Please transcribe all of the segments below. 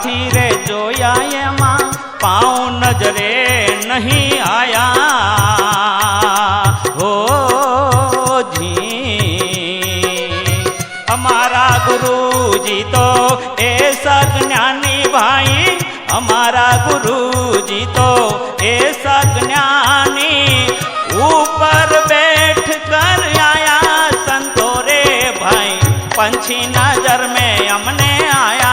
हाथी रे जोया एमा पाँव नजरे नहीं आया हो जी। हमारा गुरुजी तो ऐसा ज्ञानी भाई, हमारा गुरुजी तो ऐसा ज्ञानी, ऊपर बैठ कर आया संतों रे भाई, पंछी नजर में हमने आया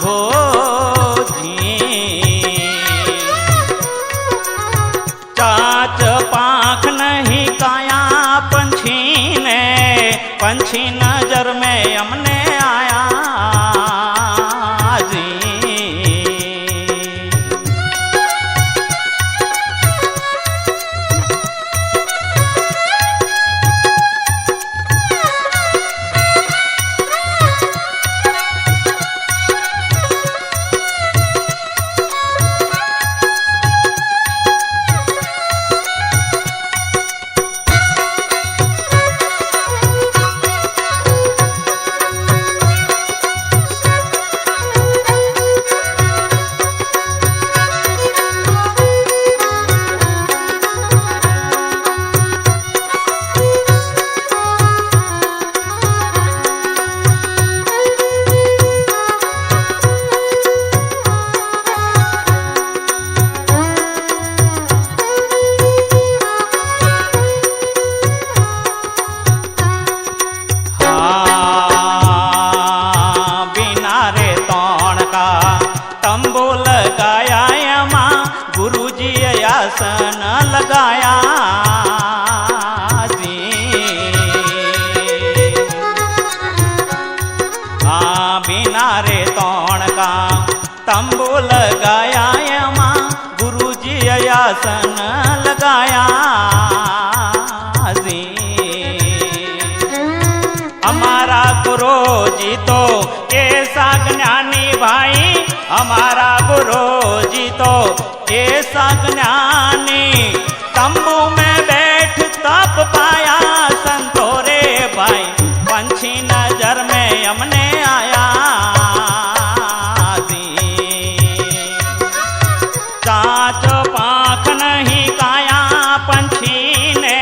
हो जी। चाच पाख नहीं काया पंछी ने, पंछी नजर में हमने आया जी। आसन लगाया जी। बिना रे तोड़ का तंबू लगाया माँ, गुरुजी आसन लगाया जी। हमारा गुरुजी तो ऐसा ज्ञानी भाई, हमारा गुरुजी तो ऐसा ज्ञानी, तंबू में बैठ तप पाया संतों रे भाई, पंछी नजर में हमने आया जी। चाच पाख नहीं काया पंछी ने,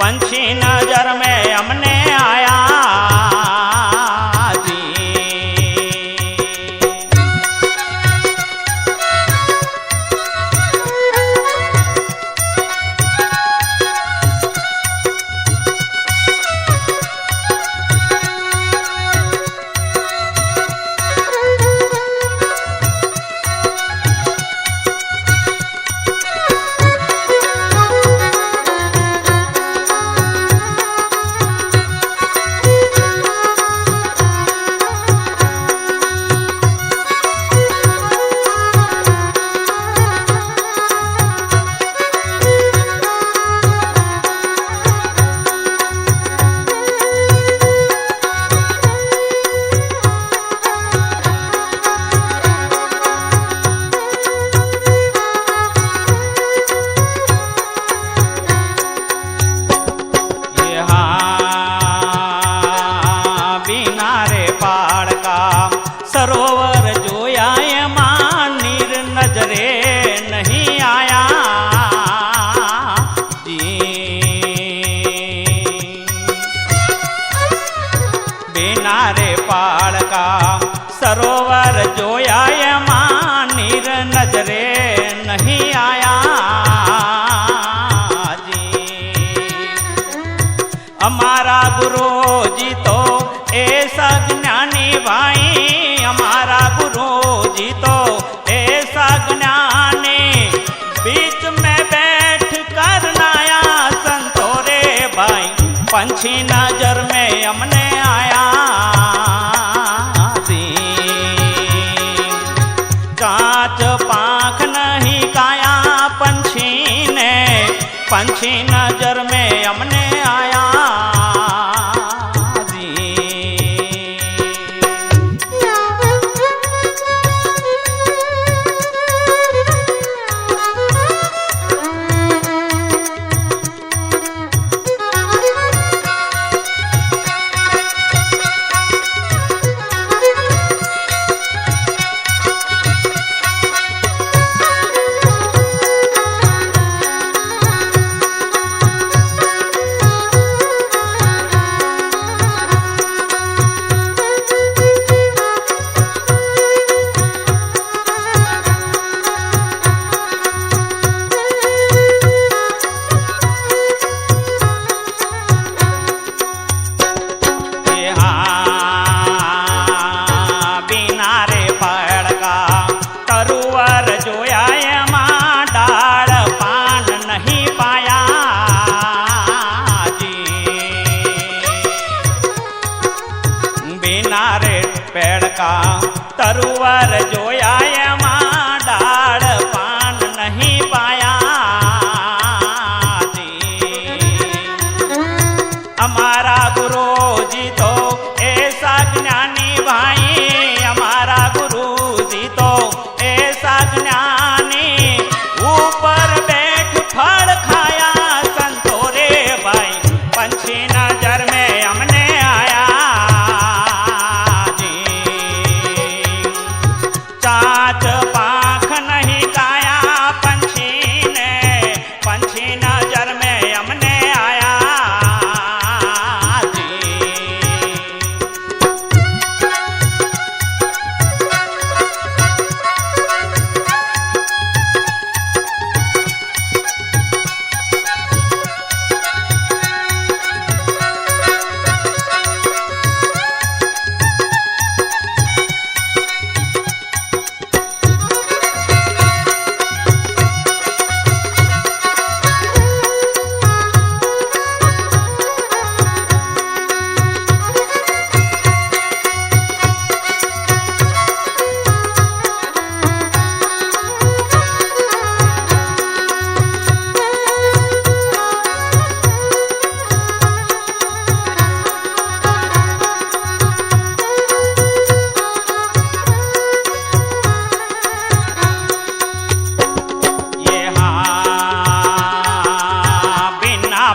पंछी नजर में हमने आया सरोवर जोया माँ, नीर नजरे नहीं आया जी। बिना रे पहाड़ का सरोवर जोया माँ, नीर नजरे नहीं आया जी। हमारा गुरुजी तो ऐसा ज्ञानी भाई, हमारा गुरुजी तो ऐसा ज्ञानी, बीच में बैठ कर नाया संतों रे भाई, पंछी नजर में हमने आया जी। कांच पाख नहीं काया पंछी ने, पंछी नजर में हमने आया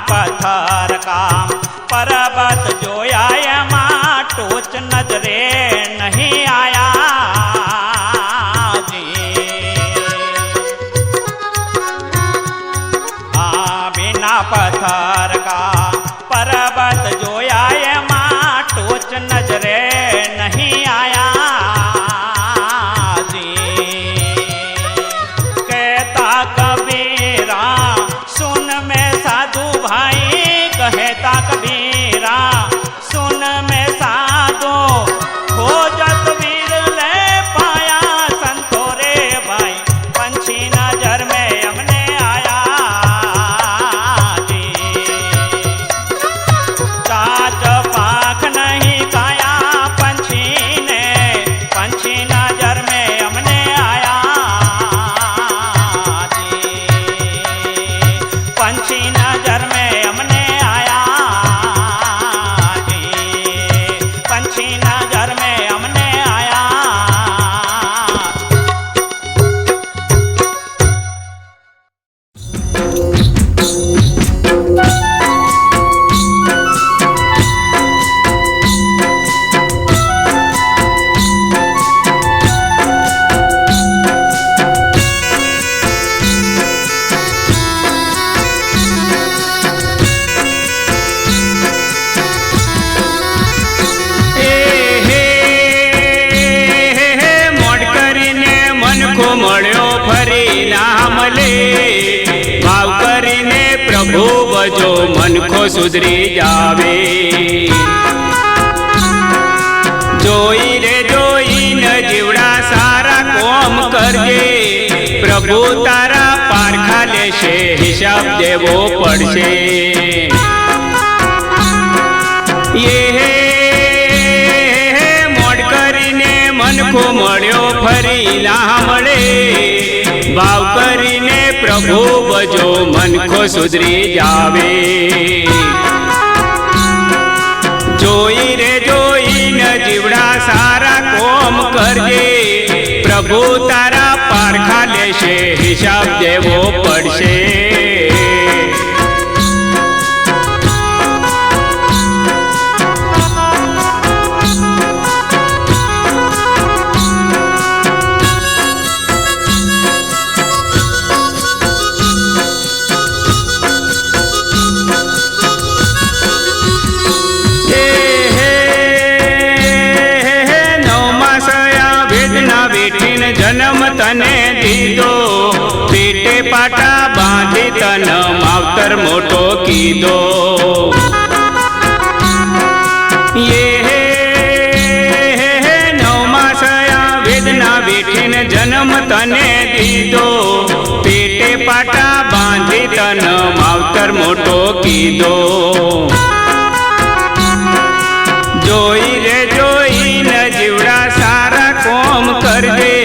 पत्थर का पर्वत जोया एમાં टोच नजरे नहीं आया जी। बिना पत्थर का पर्वत जोया एમાં टोच नजरे नहीं आया जी। कहता कबीरा सुन में साधु भाई, कहता कबीरा सुन में साधु, खोजत वीर ले पाया संतो रे भाई, पंछी नजर में हमने आया जी। चाच पाख नहीं खाया पंछी ने, पंछी नजर में हमने आया जी। पंछी नजर में हमने आया जी। पंछी नजर में हमने आया। મોડ કરીને મનખો મળ્યો ફરી નામ લે, ભાવ કરીને પ્રભુ ભજો મનખો સુધરી જાવે। જોઈ રે જોઈ ન જીવડા સારા કોમ કરજે, પ્રભુ તારા પારખા લેશે, હિસાબ દેવો પડશે। મોડ કરીને મનખો મળ્યો ફરી ના મળે, ભાવ કરીને પ્રભુ ભજો મનખો સુધરી જાવે। જોઈ રે જોઈ ન જીવડા સારા કોમ કરજે, પ્રભુ તારા પારખા લેશે, હિસાબ દેવો પડશે। જન્મ તને દીધો, પેટે પાટા બાંધી તન માવતર મોટો કીધો। નવમા સયા વેદના બેઠીને જન્મ તને દીધો, પેટે પાટા બાંધી તન માવતર મોટો કીધો। જોઈ રે જોઈ ન જીવડા સારા કોમ કરજે,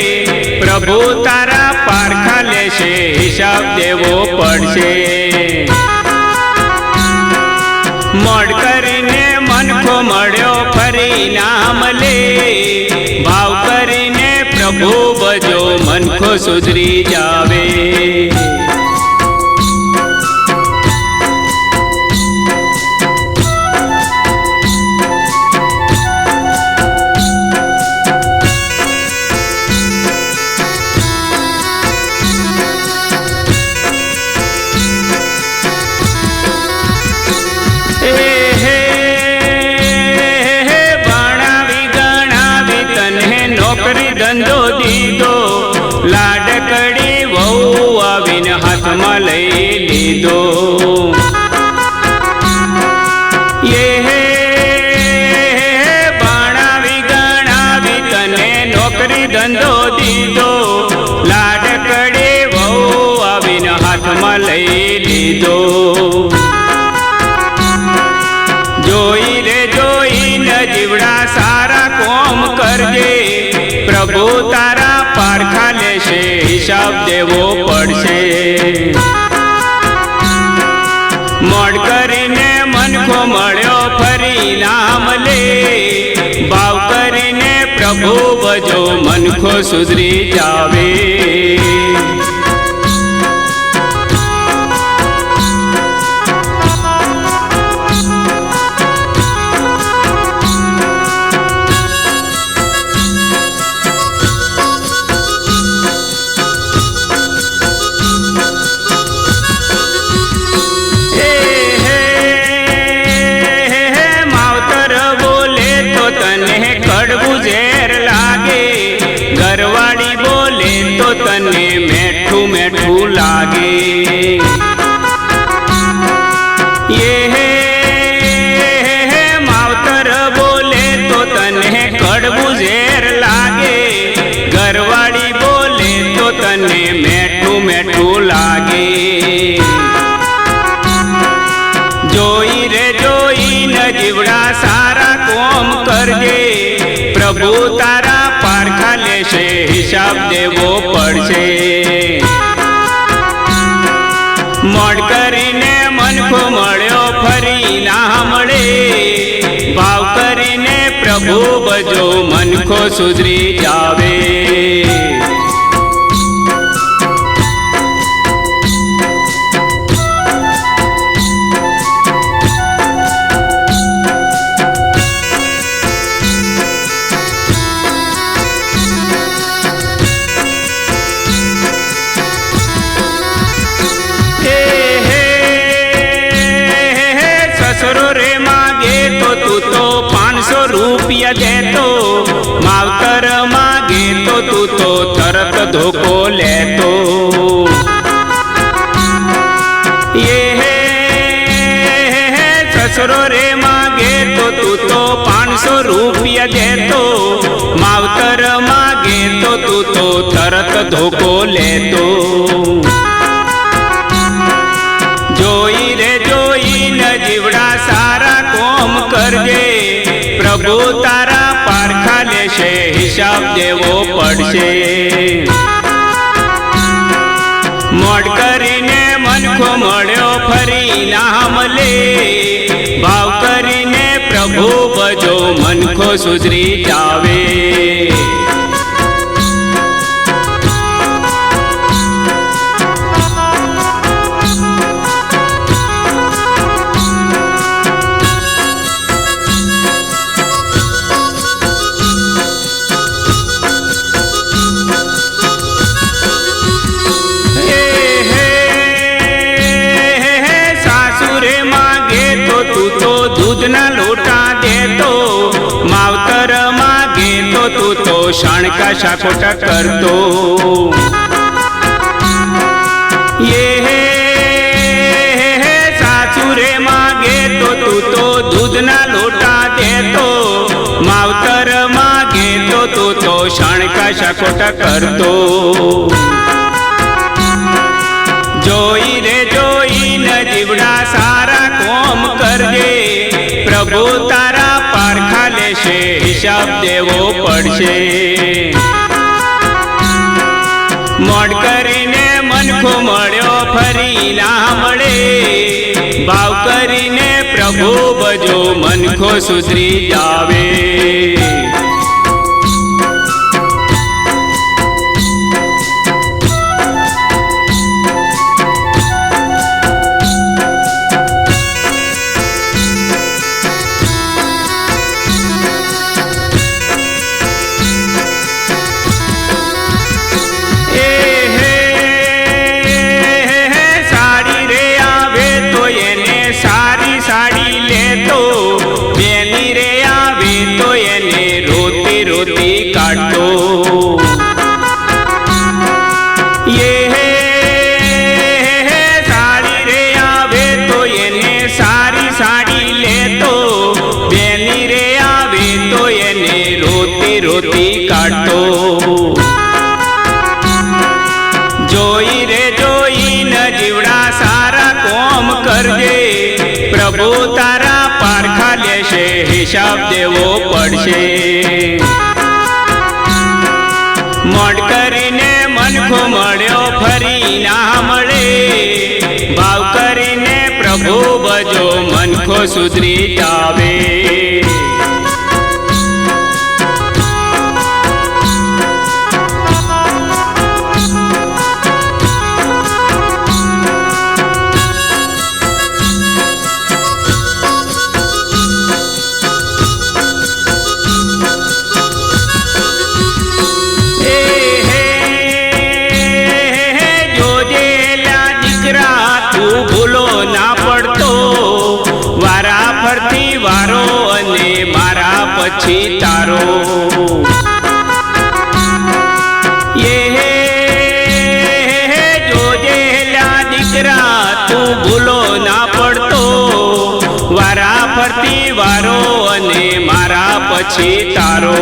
પ્રભુ તારા પારખા લેશે, હિસાબ દેવો પડશે। મોડ કરીને મનખો મળ્યો ફરી નામ લે, ભાવ કરીને પ્રભુ ભજો મનખો સુધરી જાવે। ધંધો દીધો, લાડકડી વહુ આવીને હાથમાં લઈ લીધો। ભણાવી ગણાવી તને નોકરી ધંધો દીધો, લાડકડી વહુ આવીને હાથમાં લઈ લીધો। જોઈ રે જોઈ ન જીવડા સારા કોમ કરજે, પ્રભુ તારા પારખા લેશે, હિસાબ દેવો પડશે। મોડ કરીને મનખો મળ્યો ફરી નામ લે, ભાવ કરીને પ્રભુ ભજો મનખો સુધરી જાવે। લાગે. એ માવતર બોલે તો તને કડવું ઝેર લાગે, ઘરવાળી બોલે તો તને મેઠું મેઠું લાગે. જોઈ રે જોઈને જીવડા સારા કોમ કરજે, પ્રભુ તારા પારખા લેશે, હિસાબ દેવો પડશે. મોડ કરીને મનખો મળ્યો ફરી ના મળે, ભાવ કરીને પ્રભુ ભજો મનખો સુધરી જાવે. સસરો રે માગે તો તું તો 500 રૂપિયા દેતો, માવતર માગે તો તું તો તરત ધોકો લેતો. સસરો રે માગે તો તું તો 500 રૂપિયા દેતો, માવતર માગે તો તું તો તરત ધોકો લેતો. જોઈ રે જોઈને જીવડા સારા કોમ કરજે, પ્રભુ તારા પારખા લેશે, હિસાબ દેવો પડશે. મોડ કરીને મનખો મળ્યો ફરી ના મળે, ભાવ કરીને પ્રભુ ભજો મનખો સુધરી જાવે. દૂધના લોટા દેતો, માવતર માગે તો તું તો શાણકા શાકોટા કરતો. સાસુરે માગે તો તું તો દૂધના લોટા દેતો, માવતર માગે તો તું તો શાણકા શાકોટા કરતો. જોઈ રે જોઈને જીવડા સારા કોમ કરજે, પ્રભુ તારા પારખા લેશે, હિસાબ દેવો પડશે. મોડ કરીને મનખો મળ્યો ફરી ના મળે, ભાવ કરીને પ્રભુ ભજો મનખો સુધરી જાવે. કાઢતો. સાડી રે આવે તો એને સારી સાડી લેતો, બેની રે આવે તો એને રોતી રોતી કાઢતો. જોઈ રે જોઈને જીવડા સારા કોમ કરજે, પ્રભુ તારા પારખા લેશે, હિસાબ દેવો પડશે. મોડ કરીને મનખો મળ્યો ફરી ના મળે, ભાવ કરીને પ્રભુ ભજો મનખો સુધરી જાવે. પછી તારો જોજે ભૂલો ના પડતો, વારા ફરતી વારો અને મારા પછી તારો.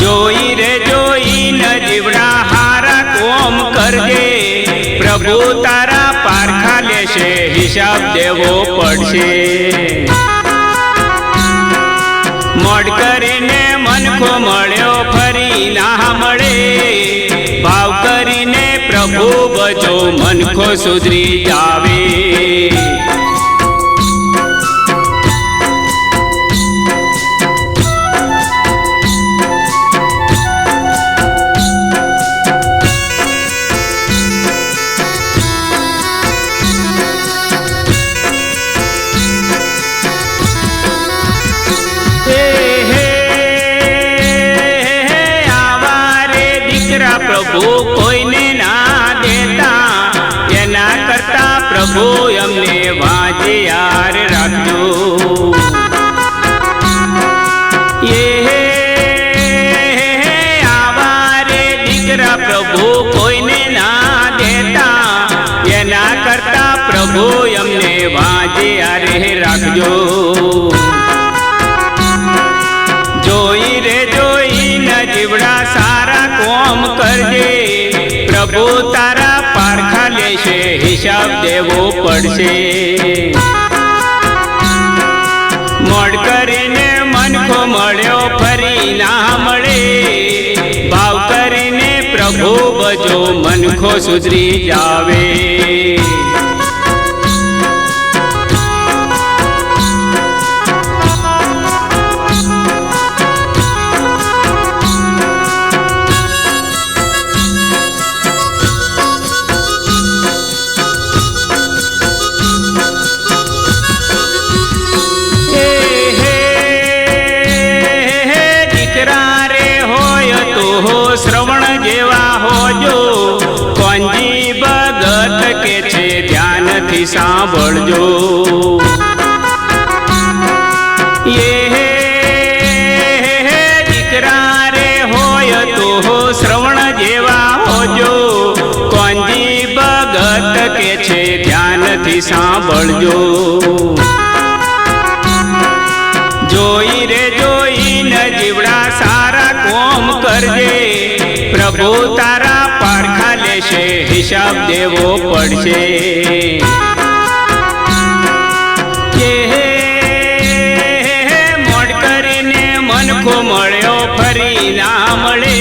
જોઈ રે જોઈ ન જીવડા હારા કોમ કરજે, પ્રભુ તારા પારખા લેશે, હિસાબ દેવો પડશે. મોડ કરીને મનખો મળ્યો ફરી ના મળે, ભાવ કરીને પ્રભુ ભજો મનખો સુધરી જાવે. પ્રભુ કોઈને ના દેતા, એના કરતા પ્રભુ અમને વાજે યાર રાખજો. આવારે દીકરા પ્રભુ કોઈને ના દેતા, એના કરતા પ્રભુ અમને વાજે યાર રાખજો. જોઈ રે જોઈ ન જીવડા સારા કોમ કરજે, પ્રભુ તારા પારખા લેશે, હિસાબ દેવો પડશે. મોડ કરીને મનખો મળ્યો ફરી ના મળે, ભાવ કરીને પ્રભુ ભજો મનખો સુધરી જાવે. શ્રવણ જેવા હોજો, કોંજી ભગત કે છે ધ્યાનથી સાંભળજો. દીકરા રે હોય તો શ્રવણ જેવા હોજો, કોંજી ભગત કે છે ધ્યાનથી સાંભળજો. જોઈ રે જોઈ ન જીવડા સારા કોમ કરજે, પ્રભુ તારા પારખા લેશે, હિસાબ દેવો પડશે. મોડ કરીને મનખો મળ્યો ફરી ના મળે,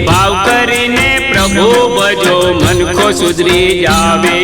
ભાવ કરીને પ્રભુ ભજો મનખો સુધરી જાવે.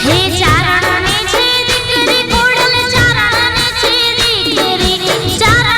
હે ચારણને છે દીકરી, કોડલ ચારણને છે દીકરી, ચારણ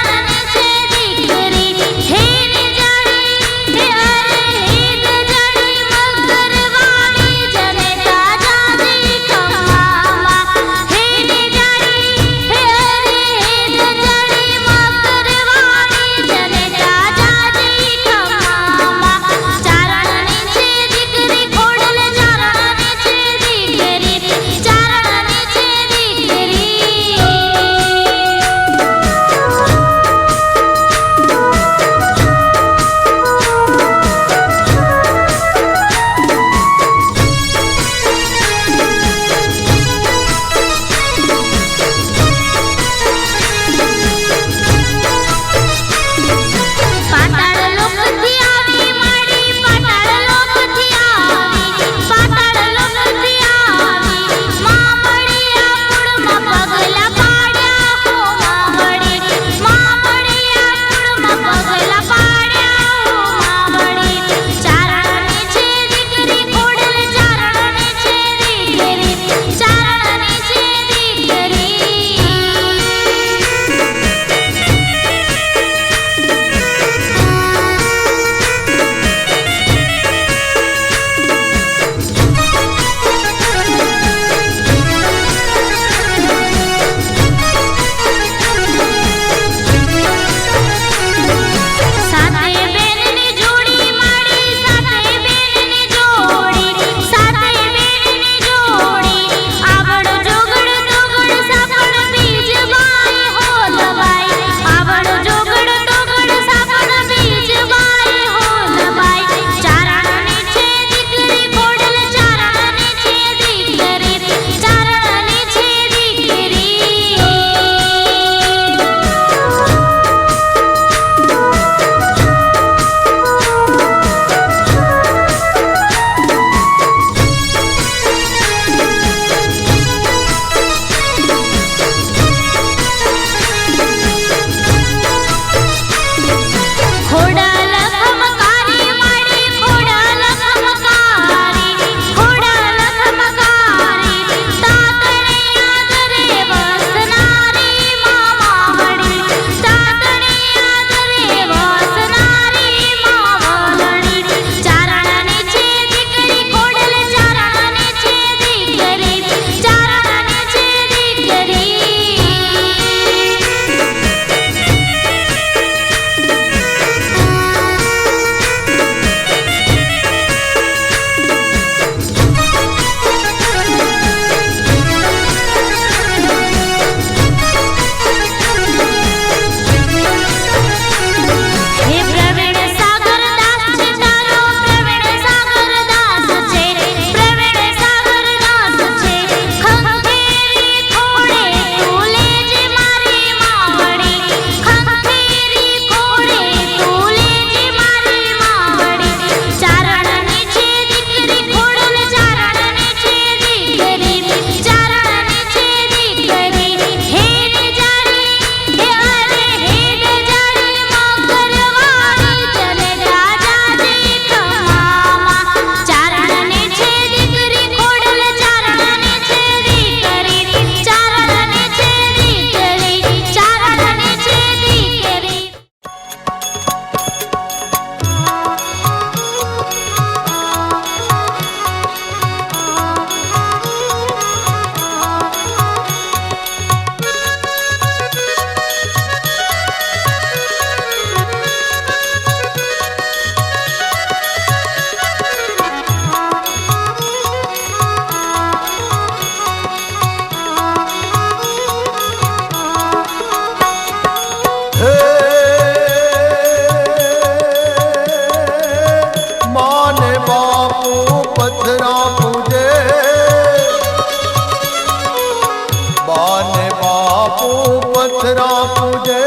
પથરા પૂજે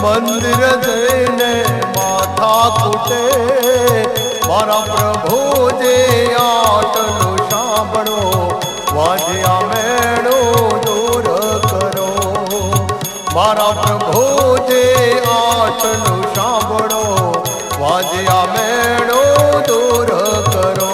મંદિર જઈને માથા કૂટે મારા પ્રભુજે આટલું સાંભળો વાજ્યા મેળો દૂર કરો મારા પ્રભુજે આટલું સાંભળો વાજ્યા મેળો દૂર કરો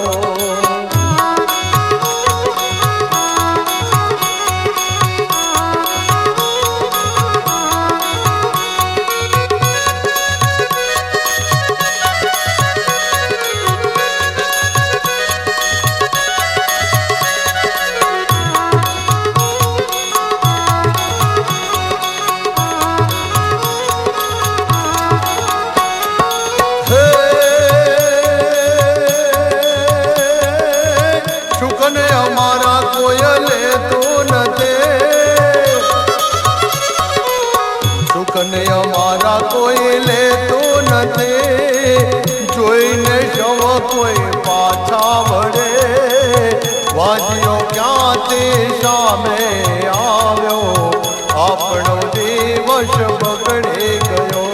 શુકને અમારા કોઈ લેતું નથી શુકને અમારા કોઈ લેતું નથી જોઈને શવ કોઈ પાછા વળે વાજ્યો ક્યાંથી સામે આવ્યો આપણો દિવસ બગડી ગયો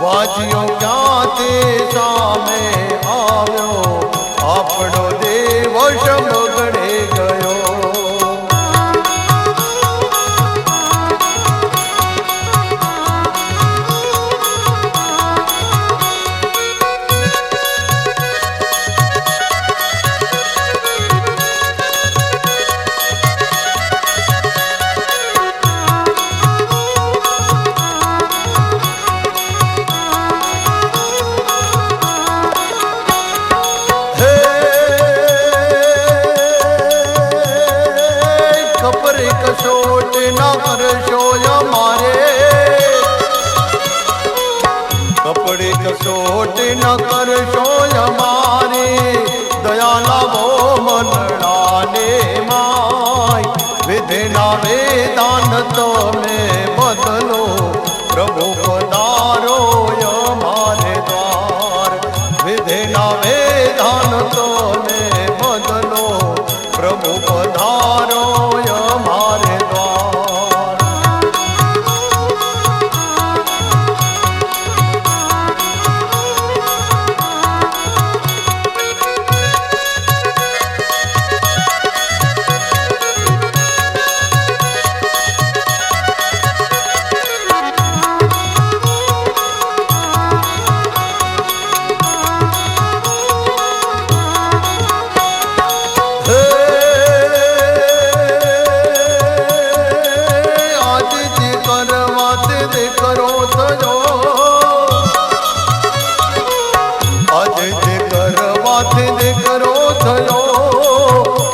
વાજ્યો ક્યાંથી સામે આવ્યો આપણો દિવસ બગડી ગયો કસોટ ના કરશો અમારે કપડે કસોટ ન કરશો અમારે દયા લાવો મનડાને માય વિધિના વેદાન તમે બદલો પ્રભુ પધારો અમારે દ્વાર વિધિના વેદાન તમે બદલો પ્રભુ પધારો અમારે દ્વાર કરો થયો આજે જે કરવાથી દીકરો થયો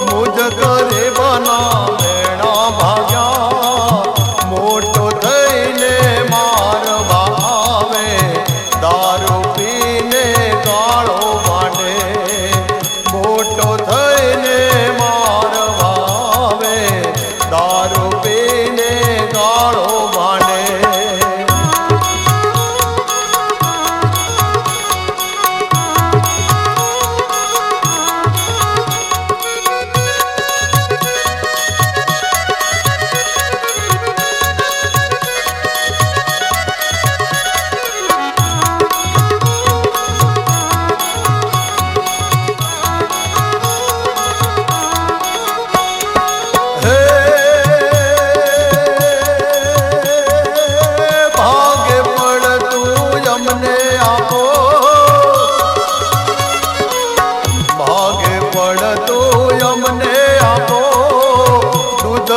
મુજ કરે બના મેણા ભાગ્યા મોટો થઈને મારવા આવે દારૂ પીને ગાળો માંડે મોટો થઈને મારવા આવે દારૂ પીને ગાળો માંડે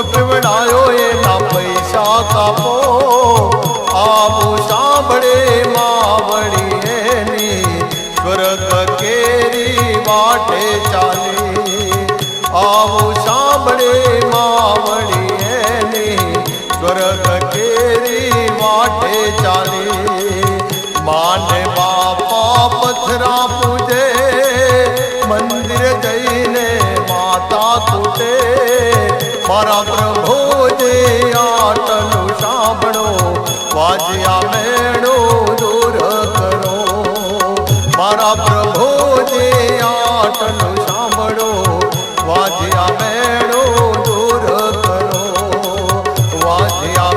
પીવડાયો એના પૈસા કાપો આવું સાંભળે માવડી એની સ્વર્ગ કેરી વાટે ચાલી આવું સાંભળે માવડી એની સ્વર્ગ કેરી વાટે ચાલી માને બાપા પથરા પૂજે મંદિર જઈને માતા કૂટે મારા પ્રભુજે આટલું સાંભળો વાજ્યા મેળો દૂર કરો મારા પ્રભુજે આટલું સાંભળો વાજ્યા મેળો દૂર કરો વાજ્યા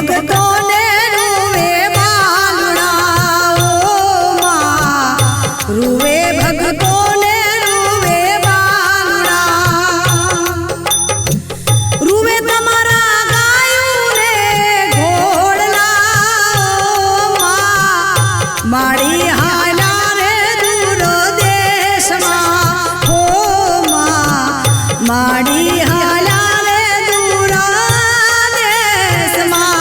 ભક્તોને રૂવે બાલુડા ઓ માં રૂવે ભક્તોને રૂવે બાલુડા રૂવે તમારા ગાયુંને ઘોડલા ઓ માં માડી હાલા રે દૂર દેશમાં ઓ માં માડી હાલા રે દૂર દેશમાં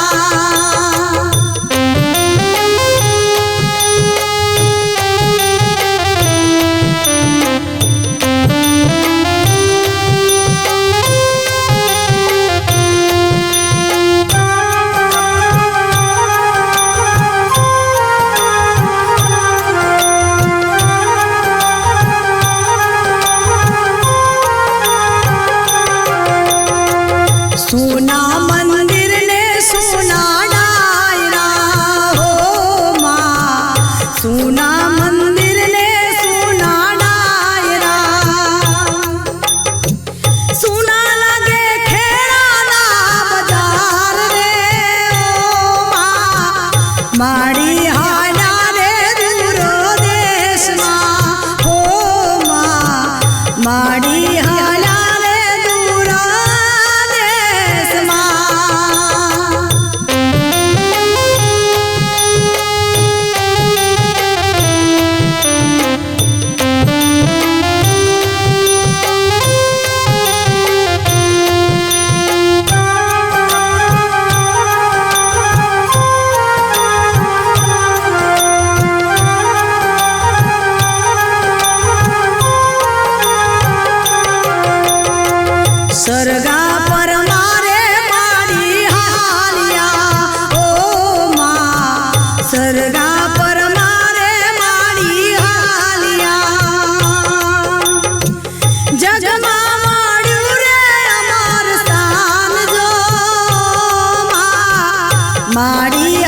સોના મંદિર ને સોના ડાયરા હો માં સોના મંદિર ને સોના ડાયરા સોના લાગે ખેડાના બજાર રે ઓ માં માડી હાલા રે દૂર દેશમાં હો માં માડી હાલા રે દૂર દેશમાં સરગા પર મારે માડી હાલિયા ઓ માં સરગા પર મારે માડી હાલિયા જગમાં મળ્યું રે અમાર સ્થાન જો માં માડી